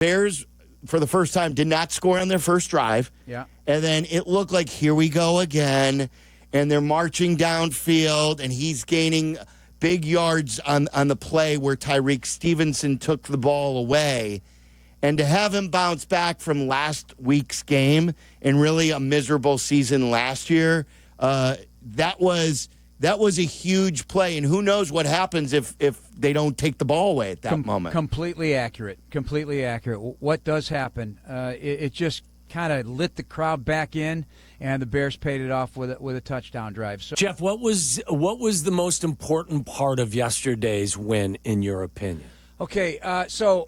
Bears, for the first time, did not score on their first drive. Yeah. And then it looked like, here we go again. And they're marching downfield, and he's gaining big yards on the play where Tyreek Stevenson took the ball away. And to have him bounce back from last week's game and really a miserable season last year, that was a huge play. And who knows what happens if they don't take the ball away at that moment. Completely accurate. Completely accurate. What does happen? It just kind of lit the crowd back in, and the Bears paid it off with a touchdown drive. So, Jeff, what was the most important part of yesterday's win, in your opinion? Okay, so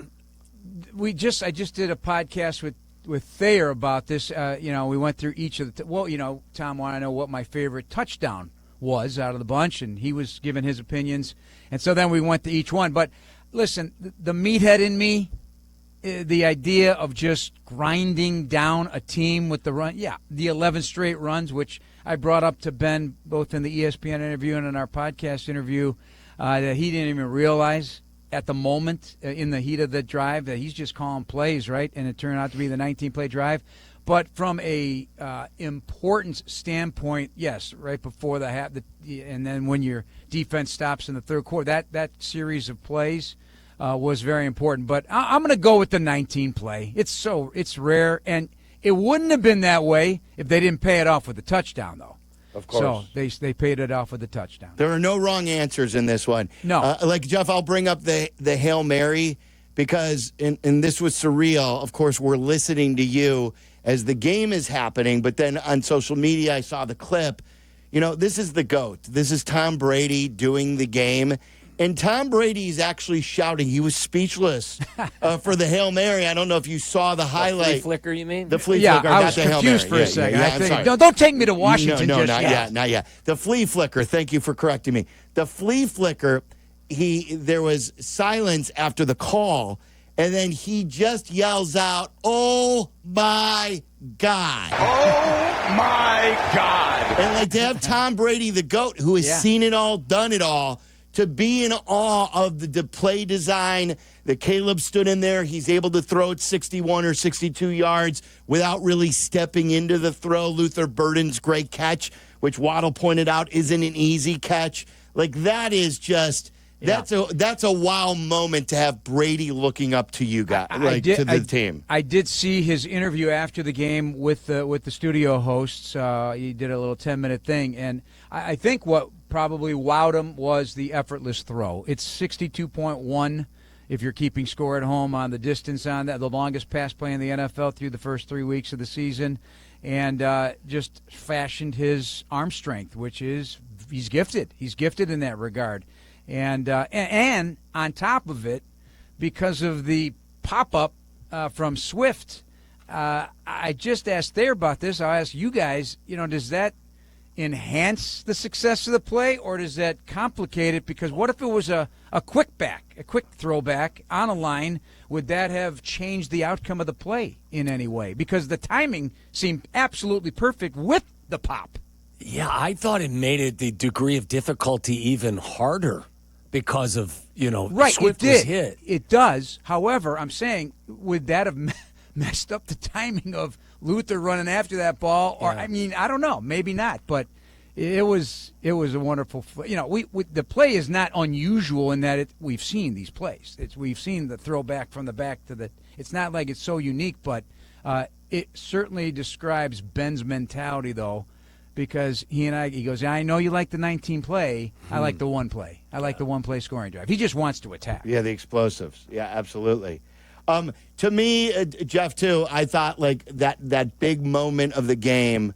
I just did a podcast with Thayer about this. We went through each of the Tom wanted to know what my favorite touchdown was out of the bunch, and he was giving his opinions, and so then we went to each one. But listen, the meathead in me, the idea of just grinding down a team with the run, the 11 straight runs, which I brought up to Ben both in the ESPN interview and in our podcast interview, that he didn't even realize at the moment in the heat of the drive that he's just calling plays, right? And it turned out to be the 19-play drive. But from a importance standpoint, yes, right before the half, and then when your defense stops in the third quarter, that series of plays was very important. But I'm going to go with the 19 play. It's rare, and it wouldn't have been that way if they didn't pay it off with a touchdown, though. Of course. So they paid it off with a touchdown. There are no wrong answers in this one. No. Like, Jeff, I'll bring up the Hail Mary because, and this was surreal. Of course, we're listening to you as the game is happening, but then on social media I saw the clip. This is the GOAT. This is Tom Brady doing the game. And Tom Brady's actually shouting. He was speechless for the Hail Mary. I don't know if you saw the highlight. The flea flicker, you mean? The flea flicker, I not was the Hail Mary. confused for a second. Yeah, I I'm think, sorry. don't take me to Washington No, just not yet. yet, not yet. The flea flicker, thank you for correcting me. The flea flicker, there was silence after the call, and then he just yells out, "Oh, my God." Oh, my God. And to have Tom Brady, the GOAT, who has seen it all, done it all, to be in awe of the play design that Caleb stood in there. He's able to throw it 61 or 62 yards without really stepping into the throw. Luther Burden's great catch, which Waddle pointed out isn't an easy catch. That is just... That's a wow moment to have Brady looking up to you guys, to the team. I did see his interview after the game with the studio hosts. He did a little 10-minute thing, and I think what probably wowed him was the effortless throw. It's 62.1 if you're keeping score at home on the distance on that, the longest pass play in the NFL through the first 3 weeks of the season, and just fashioned his arm strength, which is he's gifted. He's gifted in that regard. And on top of it, because of the pop-up from Swift, I just asked Thayer about this. I'll ask you guys, does that enhance the success of the play, or does that complicate it? Because what if it was a quick throwback on a line? Would that have changed the outcome of the play in any way? Because the timing seemed absolutely perfect with the pop. Yeah, I thought it made it the degree of difficulty even harder because of, Swift was hit. It does. However, I'm saying, would that have messed up the timing of Luther running after that ball? Or, I don't know. Maybe not. But it was a wonderful, the play is not unusual in that we've seen these plays. We've seen the throwback from the back to it's not like it's so unique, but it certainly describes Ben's mentality, though. Because he goes, I know you like the 19 play. I like the one play. I like the one play scoring drive. He just wants to attack. Yeah, the explosives. Yeah, absolutely. To me, Jeff, too, I thought that big moment of the game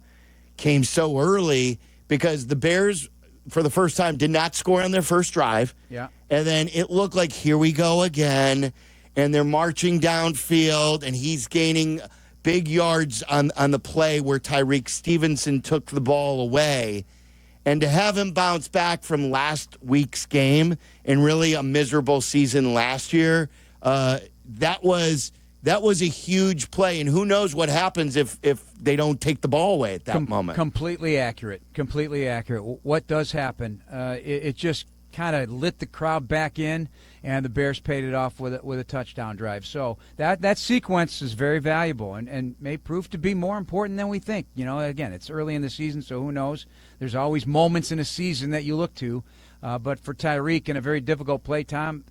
came so early because the Bears, for the first time, did not score on their first drive. Yeah. And then it looked like, here we go again. And they're marching downfield, and he's gaining big yards on the play where Tyreek Stevenson took the ball away. And to have him bounce back from last week's game and really a miserable season last year, that was a huge play. And who knows what happens if they don't take the ball away at that moment. Completely accurate. Completely accurate. What does happen? It just kind of lit the crowd back in, and the Bears paid it off with a touchdown drive. So that sequence is very valuable and may prove to be more important than we think. Again, it's early in the season, so who knows? There's always moments in a season that you look to. But for Tyreek in a very difficult play, Tom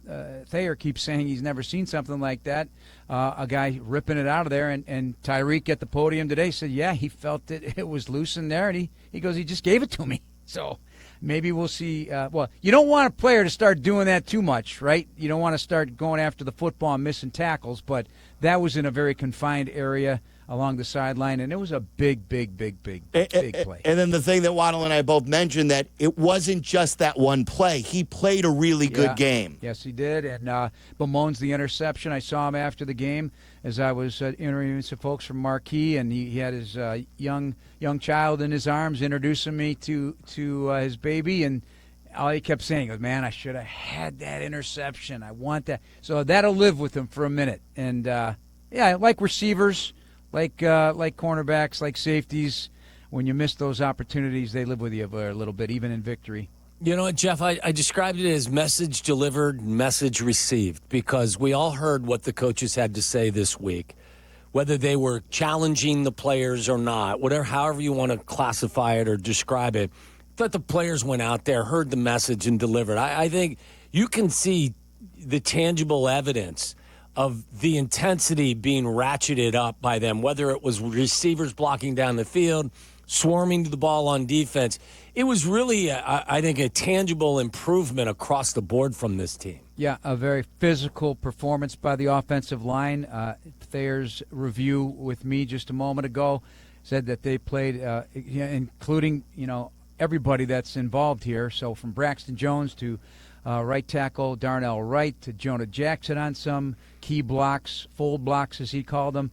Thayer keeps saying he's never seen something like that. A guy ripping it out of there, and Tyreek at the podium today said, yeah, he felt it was loose in there, and he goes, he just gave it to me. So maybe we'll see. Well, you don't want a player to start doing that too much, right? You don't want to start going after the football and missing tackles, but that was in a very confined area along the sideline, and it was a big play. And then the thing that Waddle and I both mentioned, that it wasn't just that one play. He played a really good game. Yes, he did, and bemoans the interception. I saw him after the game as I was interviewing some folks from Marquee, and he had his young child in his arms introducing me to his baby, and all he kept saying was, man, I should have had that interception. I want that. So that'll live with him for a minute. And, like receivers, like cornerbacks, like safeties, when you miss those opportunities, they live with you a little bit, even in victory. You know what, Jeff, I described it as message delivered, message received, because we all heard what the coaches had to say this week, whether they were challenging the players or not, however you want to classify it or describe it. That the players went out there, heard the message, and delivered. I think you can see the tangible evidence of the intensity being ratcheted up by them, whether it was receivers blocking down the field, swarming to the ball on defense. It was really, I think, a tangible improvement across the board from this team. Yeah, a very physical performance by the offensive line. Thayer's review with me just a moment ago said that they played, including, everybody that's involved here. So from Braxton Jones to right tackle Darnell Wright to Jonah Jackson on some key blocks, fold blocks as he called them.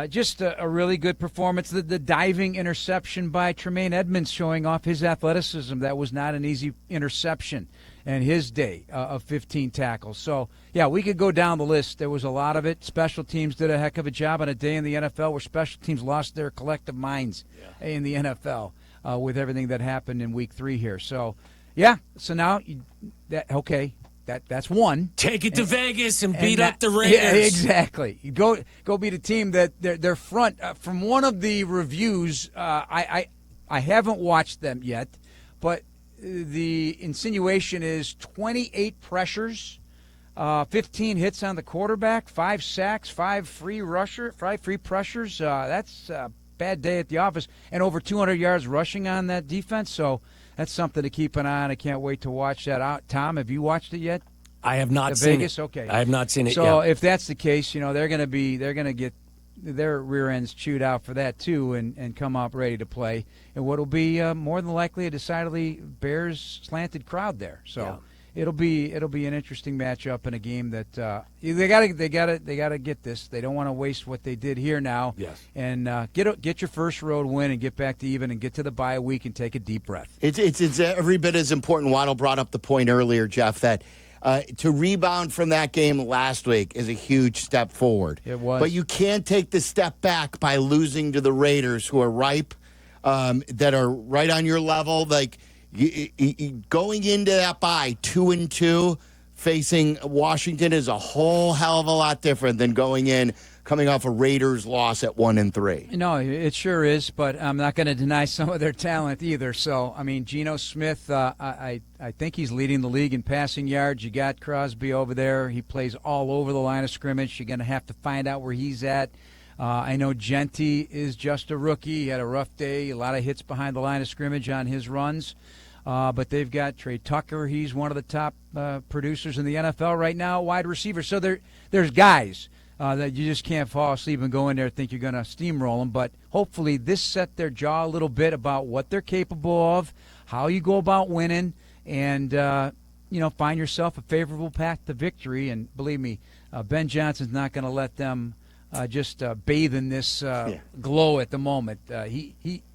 Just a really good performance. The diving interception by Tremaine Edmonds showing off his athleticism. That was not an easy interception in his day of 15 tackles. So, yeah, we could go down the list. There was a lot of it. Special teams did a heck of a job on a day in the NFL where special teams lost their collective minds in the NFL. With everything that happened in Week 3 here. So, yeah, so now, that's one. Take it to Vegas and beat up the Raiders. Yeah, exactly. You go beat a team that their front, from one of the reviews, I haven't watched them yet, but the insinuation is 28 pressures, 15 hits on the quarterback, 5 sacks, 5 free pressures. That's bad day at the office, and over 200 yards rushing on that defense. So that's something to keep an eye on. I can't wait to watch that out. Tom, have you watched it yet? I have not seen Vegas? it. Okay. I have not seen it yet. So if that's the case, they're going to get their rear ends chewed out for that too, and come up ready to play. And what'll be more than likely a decidedly Bears slanted crowd there. So it'll be an interesting matchup in a game that they gotta get this. They don't want to waste what they did here now. Yes. And get your first road win and get back to even and get to the bye week and take a deep breath. It's every bit as important. Waddle brought up the point earlier, Jeff, that to rebound from that game last week is a huge step forward. It was. But you can't take the step back by losing to the Raiders, who are ripe, that are right on your level. Like, going into that bye 2-2, facing Washington is a whole hell of a lot different than coming off a Raiders loss at 1-3. No, it sure is, but I'm not going to deny some of their talent either. So, I mean, Geno Smith, I think he's leading the league in passing yards. You got Crosby over there. He plays all over the line of scrimmage. You're going to have to find out where he's at. I know Genty is just a rookie. He had a rough day, a lot of hits behind the line of scrimmage on his runs. But they've got Trey Tucker. He's one of the top producers in the NFL right now, wide receiver. So there's guys that you just can't fall asleep and go in there and think you're going to steamroll them. But hopefully this set their jaw a little bit about what they're capable of, how you go about winning, and find yourself a favorable path to victory. And believe me, Ben Johnson's not going to let them just bathe in this glow at the moment.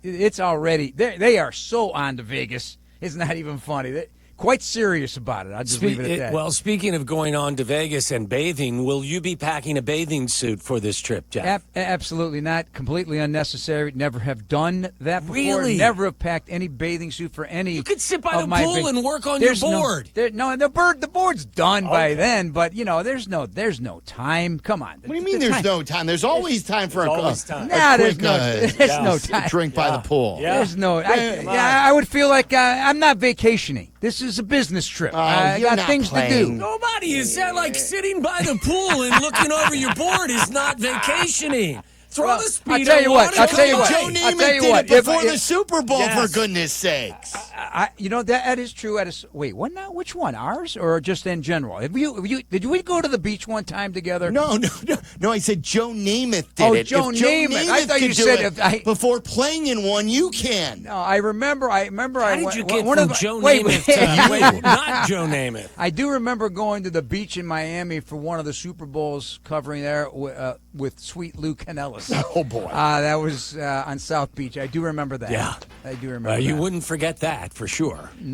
It's already they are so on to Vegas. It's not even funny. quite serious about it. I'll just leave it at that. Well, speaking of going on to Vegas and bathing, will you be packing a bathing suit for this trip, Jeff? Absolutely not. Completely unnecessary. Never have done that before. Really? Never have packed any bathing suit for any. You could sit by the pool and work on your board. The board's done by then. But there's no time. Come on. What do you mean? There's no time. There's always time for always time. There's no time. Drink by the pool. Yeah. There's no. I would feel like I'm not vacationing. This is a business trip. I got things to do. Nobody is that like sitting by the pool and looking over your board is not vacationing. Throw the speedo. I'll tell you what. Joe Namath did it before the Super Bowl, for goodness sakes. That is true. Wait, what now? Which one? Ours or just in general? Did we go to the beach one time together? No. I said Joe Namath did it. Joe Namath. I thought you said before playing in one, you can. No, I remember. How did you get from Joe Namath to you? Not Joe Namath. I do remember going to the beach in Miami for one of the Super Bowls, covering there with Sweet Lou Canellis. Oh boy, that was on South Beach. I do remember that. Yeah, I do remember. You wouldn't forget that for sure.